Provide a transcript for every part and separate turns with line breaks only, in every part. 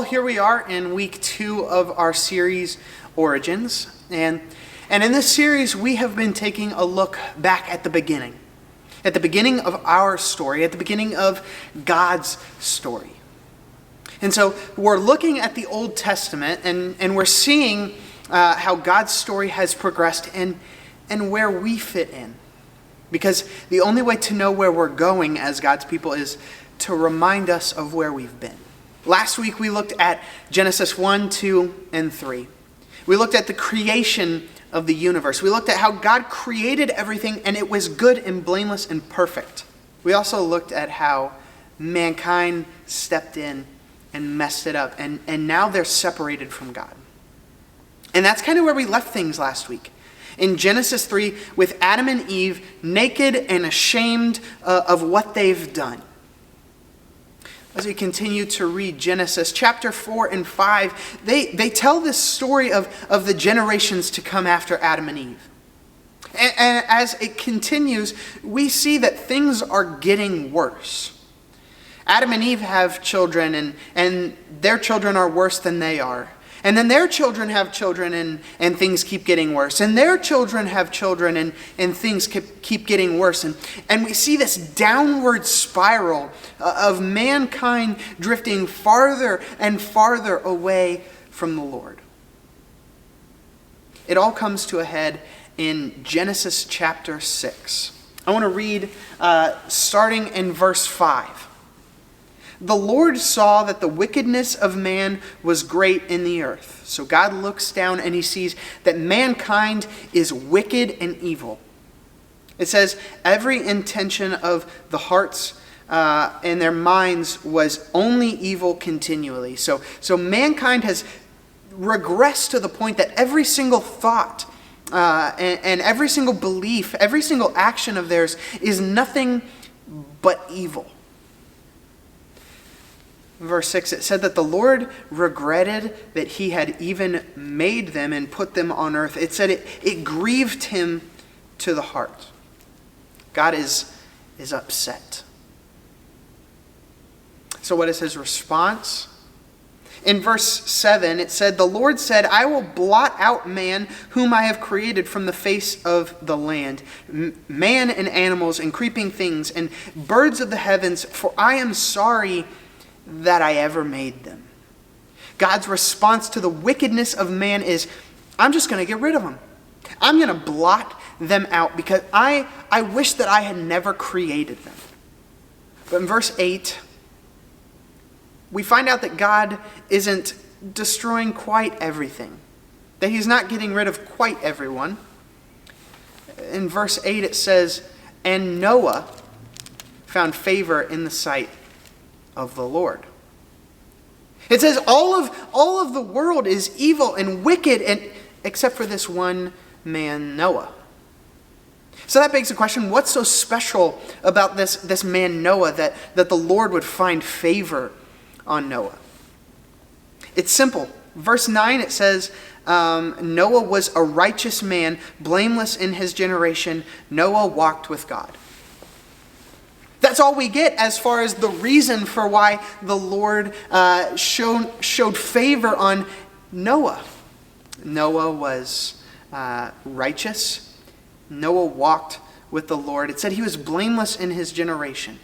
here we are in week 2 of our series, Origins. And in this series, we have been taking a look back at the beginning of our story, at the beginning of God's story. And so we're looking at the Old Testament, and we're seeing how God's story has progressed and where we fit in. Because the only way to know where we're going as God's people is to remind us of where we've been. Last week we looked at Genesis 1, 2, and 3. We looked at the creation of the universe. We looked at how God created everything and it was good and blameless and perfect. We also looked at how mankind stepped in and messed it up, and now they're separated from God. And that's kind of where we left things last week. In Genesis 3, with Adam and Eve naked and ashamed of what they've done. As we continue to read Genesis chapter 4 and 5, they tell this story of the generations to come after Adam and Eve. And as it continues, we see that things are getting worse. Adam and Eve have children, and their children are worse than they are. And then their children have children, and things keep getting worse. And their children have children, and things keep getting worse. And we see this downward spiral of mankind drifting farther and farther away from the Lord. It all comes to a head in Genesis chapter 6. I want to read starting in verse 5. The Lord saw that the wickedness of man was great in the earth. So God looks down and he sees that mankind is wicked and evil. It says, every intention of the hearts and their minds was only evil continually. So mankind has regressed to the point that every single thought and every single belief, every single action of theirs is nothing but evil. Verse 6, it said that the Lord regretted that he had even made them and put them on earth. It said it grieved him to the heart. God is upset. So what is his response? In verse 7, it said, the Lord said, I will blot out man whom I have created from the face of the land, man and animals and creeping things and birds of the heavens, for I am sorry that I ever made them. God's response to the wickedness of man is, I'm just going to get rid of them. I'm going to blot them out because I wish that I had never created them. But in verse 8, we find out that God isn't destroying quite everything, that he's not getting rid of quite everyone. In verse 8 it says, and Noah found favor in the sight of the Lord. It says all of the world is evil and wicked, and except for this one man, Noah. So that begs the question, what's so special about this man Noah that the Lord would find favor on Noah? It's simple. Verse 9 it says, Noah was a righteous man, blameless in his generation. Noah walked with God. That's all we get as far as the reason for why the Lord showed favor on Noah. Noah was righteous. Noah walked with the Lord. It said he was blameless in his generation.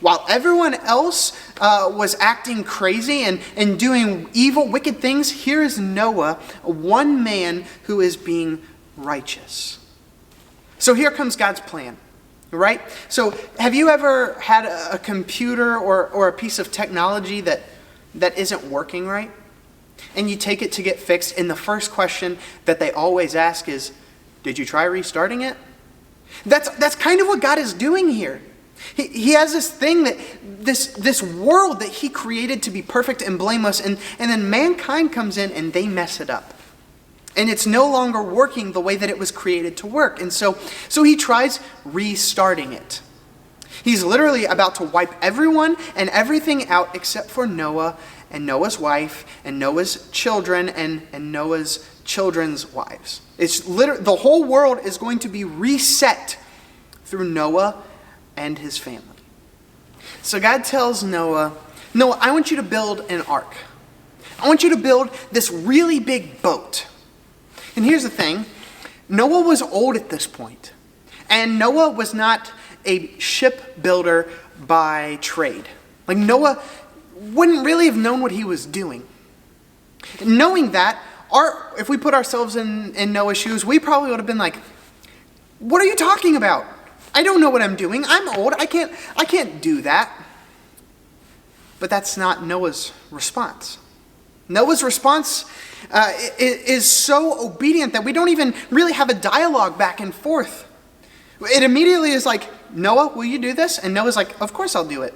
While everyone else was acting crazy and doing evil, wicked things, here is Noah, one man who is being righteous. So here comes God's plan. Right? So have you ever had a computer or a piece of technology that isn't working right? And you take it to get fixed, and the first question that they always ask is, did you try restarting it? That's kind of what God is doing here. He has this thing that this world that he created to be perfect and blameless, and then mankind comes in and they mess it up. And it's no longer working the way that it was created to work. And so he tries restarting it. He's literally about to wipe everyone and everything out except for Noah and Noah's wife and Noah's children and Noah's children's wives. It's the whole world is going to be reset through Noah and his family. So God tells Noah, I want you to build an ark. I want you to build this really big boat. And here's the thing. Noah was old at this point. And Noah was not a shipbuilder by trade. Like Noah wouldn't really have known what he was doing. Knowing that, if we put ourselves in Noah's shoes, we probably would have been like, what are you talking about? I don't know what I'm doing. I'm old. I can't do that. But that's not Noah's response. Noah's response is so obedient that we don't even really have a dialogue back and forth. It immediately is like, Noah, will you do this? And Noah's like, of course I'll do it.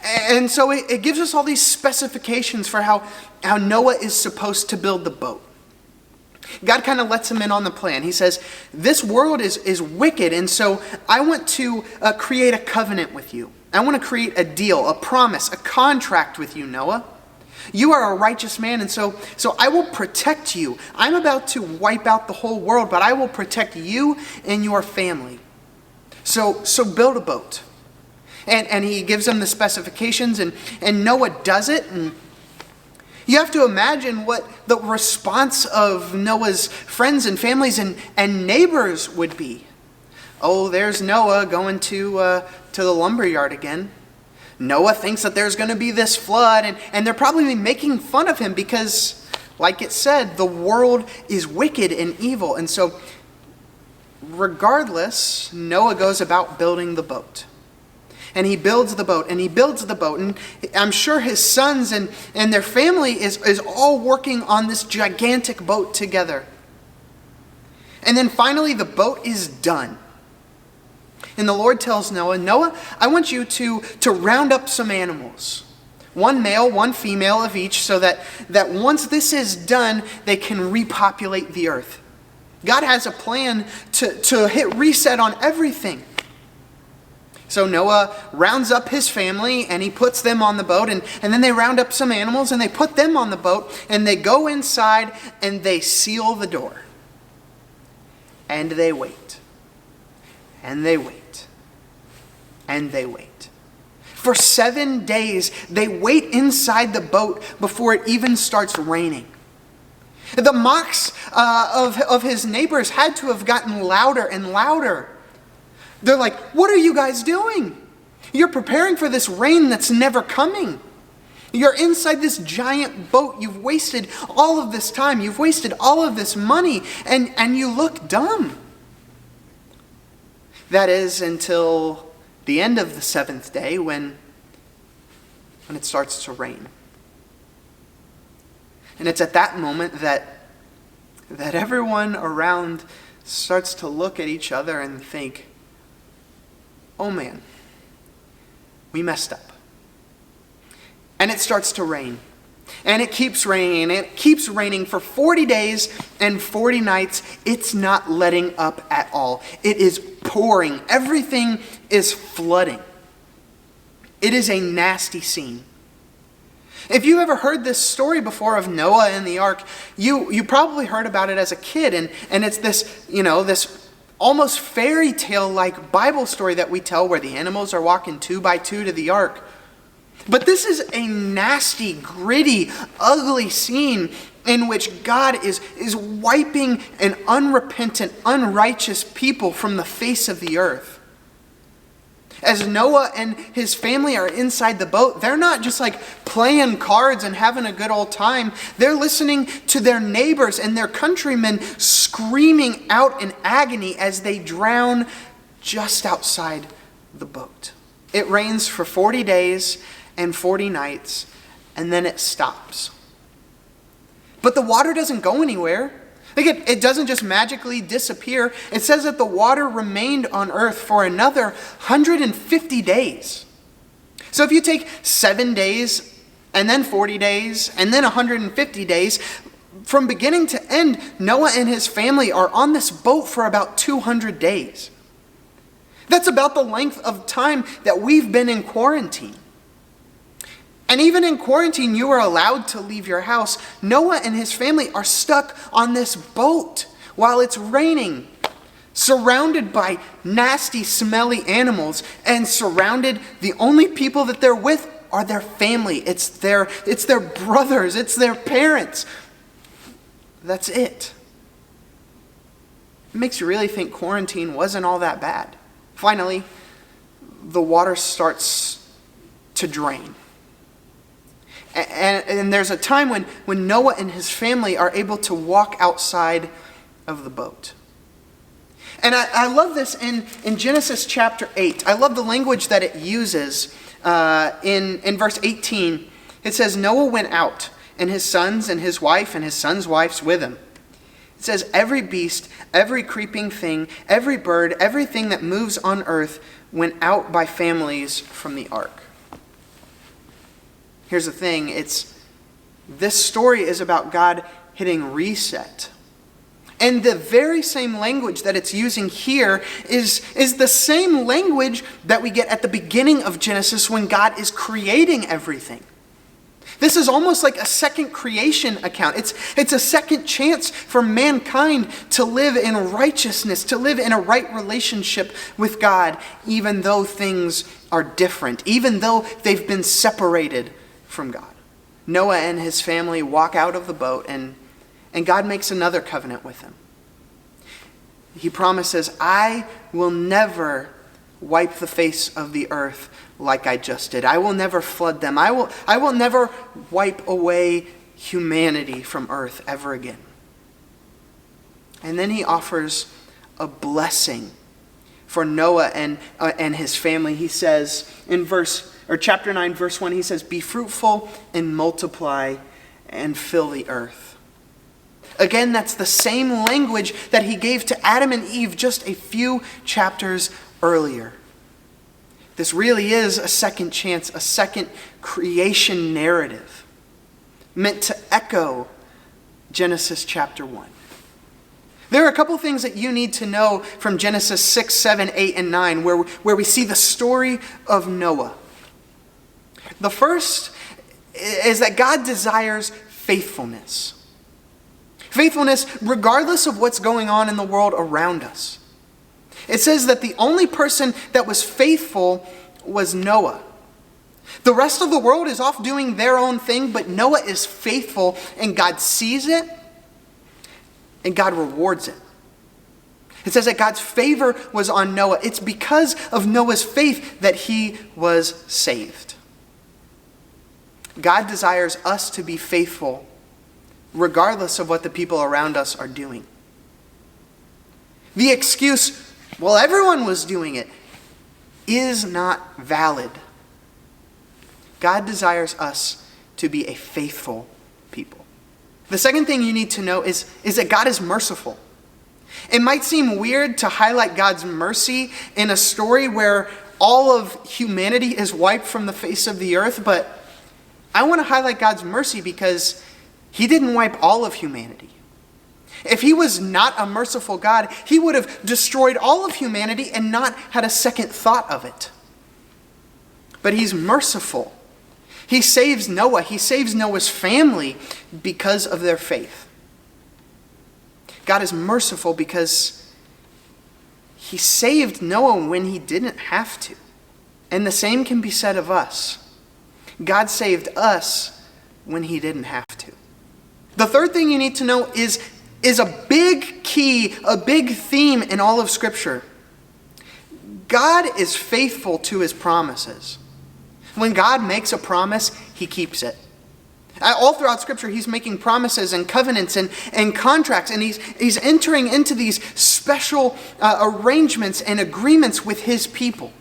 And so it gives us all these specifications for how Noah is supposed to build the boat. God kind of lets him in on the plan. He says, this world is wicked, and so I want to create a covenant with you. I want to create a deal, a promise, a contract with you, Noah. You are a righteous man, and so I will protect you. I'm about to wipe out the whole world, but I will protect you and your family. So build a boat. And he gives them the specifications, and Noah does it, and you have to imagine what the response of Noah's friends and families and neighbors would be. Oh, there's Noah going to the lumberyard again. Noah thinks that there's going to be this flood, and they're probably making fun of him because, like it said, the world is wicked and evil. And so, regardless, Noah goes about building the boat. And he builds the boat, and he builds the boat. And I'm sure his sons and their family is all working on this gigantic boat together. And then finally, the boat is done. And the Lord tells Noah, Noah, I want you to round up some animals. One male, one female of each, so that once this is done, they can repopulate the earth. God has a plan to hit reset on everything. So Noah rounds up his family and he puts them on the boat, and then they round up some animals and they put them on the boat, and they go inside and they seal the door. And they wait. And they wait. And they wait. For 7 days, they wait inside the boat before it even starts raining. The mocks of his neighbors had to have gotten louder and louder. They're like, what are you guys doing? You're preparing for this rain that's never coming. You're inside this giant boat. You've wasted all of this time. You've wasted all of this money, and you look dumb. That is until the end of the 7th day when it starts to rain. And it's at that moment that everyone around starts to look at each other and think, oh man, we messed up. And it starts to rain. And it keeps raining. And it keeps raining for 40 days and 40 nights. It's not letting up at all. It is pouring. Everything is flooding. It is a nasty scene. If you've ever heard this story before of Noah and the ark, you probably heard about it as a kid. And it's this, this almost fairy tale-like Bible story that we tell where the animals are walking 2 by 2 to the ark. But this is a nasty, gritty, ugly scene in which God is wiping an unrepentant, unrighteous people from the face of the earth. As Noah and his family are inside the boat, they're not just like playing cards and having a good old time. They're listening to their neighbors and their countrymen screaming out in agony as they drown just outside the boat. It rains for 40 days and 40 nights, and then it stops. But the water doesn't go anywhere. It doesn't just magically disappear. It says that the water remained on earth for another 150 days. So if you take 7 days, and then 40 days, and then 150 days, from beginning to end, Noah and his family are on this boat for about 200 days. That's about the length of time that we've been in quarantine. And even in quarantine, you are allowed to leave your house. Noah and his family are stuck on this boat while it's raining, surrounded by nasty, smelly animals, and the only people that they're with are their family. It's their brothers. It's their parents. That's it. It makes you really think quarantine wasn't all that bad. Finally, the water starts to drain. And there's a time when Noah and his family are able to walk outside of the boat. And I love this in Genesis chapter 8. I love the language that it uses in verse 18. It says, Noah went out, and his sons and his wife and his sons' wives with him. It says, every beast, every creeping thing, every bird, everything that moves on earth went out by families from the ark. Here's the thing, this story is about God hitting reset. And the very same language that it's using here is the same language that we get at the beginning of Genesis when God is creating everything. This is almost like a second creation account. It's a second chance for mankind to live in righteousness, to live in a right relationship with God, even though things are different, even though they've been separated from God. Noah and his family walk out of the boat, and God makes another covenant with them. He promises, I will never wipe the face of the earth like I just did. I will never flood them. I will never wipe away humanity from earth ever again. And then he offers a blessing for Noah and his family. He says in chapter 9, verse 1, he says, be fruitful and multiply and fill the earth. Again, that's the same language that he gave to Adam and Eve just a few chapters earlier. This really is a second chance, a second creation narrative meant to echo Genesis chapter 1. There are a couple things that you need to know from Genesis 6, 7, 8, and 9 where we see the story of Noah. The first is that God desires faithfulness. Faithfulness regardless of what's going on in the world around us. It says that the only person that was faithful was Noah. The rest of the world is off doing their own thing, but Noah is faithful, and God sees it, and God rewards it. It says that God's favor was on Noah. It's because of Noah's faith that he was saved. God desires us to be faithful regardless of what the people around us are doing. The excuse, well, everyone was doing it, is not valid. God desires us to be a faithful people. The second thing you need to know is that God is merciful. It might seem weird to highlight God's mercy in a story where all of humanity is wiped from the face of the earth, but I want to highlight God's mercy because he didn't wipe all of humanity. If he was not a merciful God, he would have destroyed all of humanity and not had a second thought of it. But he's merciful. He saves Noah. He saves Noah's family because of their faith. God is merciful because he saved Noah when he didn't have to. And the same can be said of us. God saved us when he didn't have to. The third thing you need to know is a big key, a big theme in all of Scripture. God is faithful to his promises. When God makes a promise, he keeps it. All throughout Scripture, he's making promises and covenants and contracts, and he's entering into these special arrangements and agreements with his people.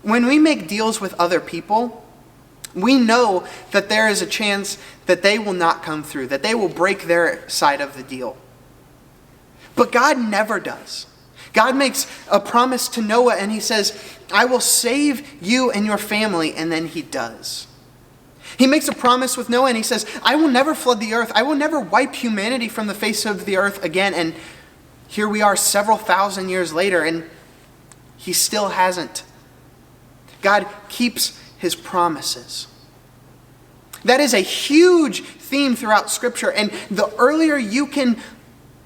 When we make deals with other people, we know that there is a chance that they will not come through, that they will break their side of the deal. But God never does. God makes a promise to Noah and he says, I will save you and your family, and then he does. He makes a promise with Noah and he says, I will never flood the earth. I will never wipe humanity from the face of the earth again. And here we are several thousand years later and he still hasn't. God keeps his promises. That is a huge theme throughout Scripture, and the earlier you can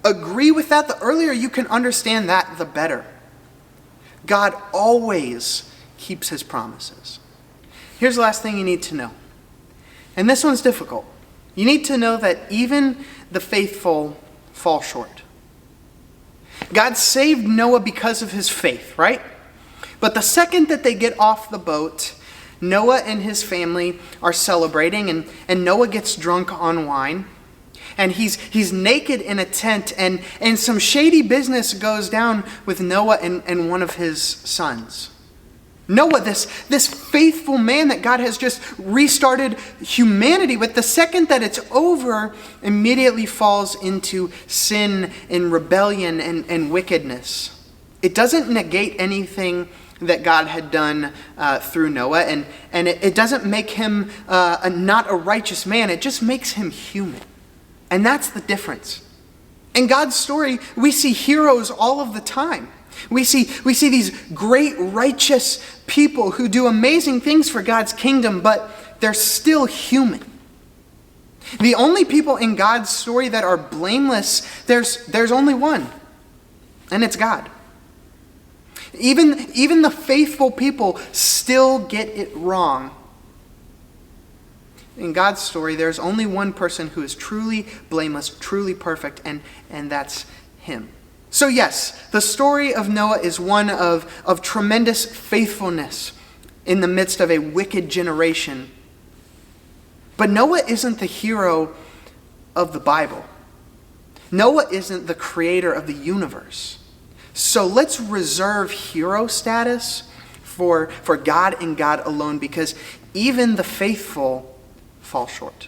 agree with that, the earlier you can understand that, the better. God always keeps his promises. Here's the last thing you need to know. And this one's difficult. You need to know that even the faithful fall short. God saved Noah because of his faith, right? But the second that they get off the boat, Noah and his family are celebrating, and Noah gets drunk on wine. And he's naked in a tent, and some shady business goes down with Noah and one of his sons. Noah, this faithful man that God has just restarted humanity with, the second that it's over, immediately falls into sin and rebellion and wickedness. It doesn't negate anything that God had done through Noah, and it doesn't make him not a righteous man. It just makes him human. And that's the difference. In God's story, we see heroes all of the time. We see these great righteous people who do amazing things for God's kingdom, but they're still human. The only people in God's story that are blameless, there's only one, and it's God. Even the faithful people still get it wrong. In God's story, there's only one person who is truly blameless, truly perfect, and that's him. So yes, the story of Noah is one of tremendous faithfulness in the midst of a wicked generation. But Noah isn't the hero of the Bible. Noah isn't the creator of the universe. So let's reserve hero status for God and God alone, because even the faithful fall short.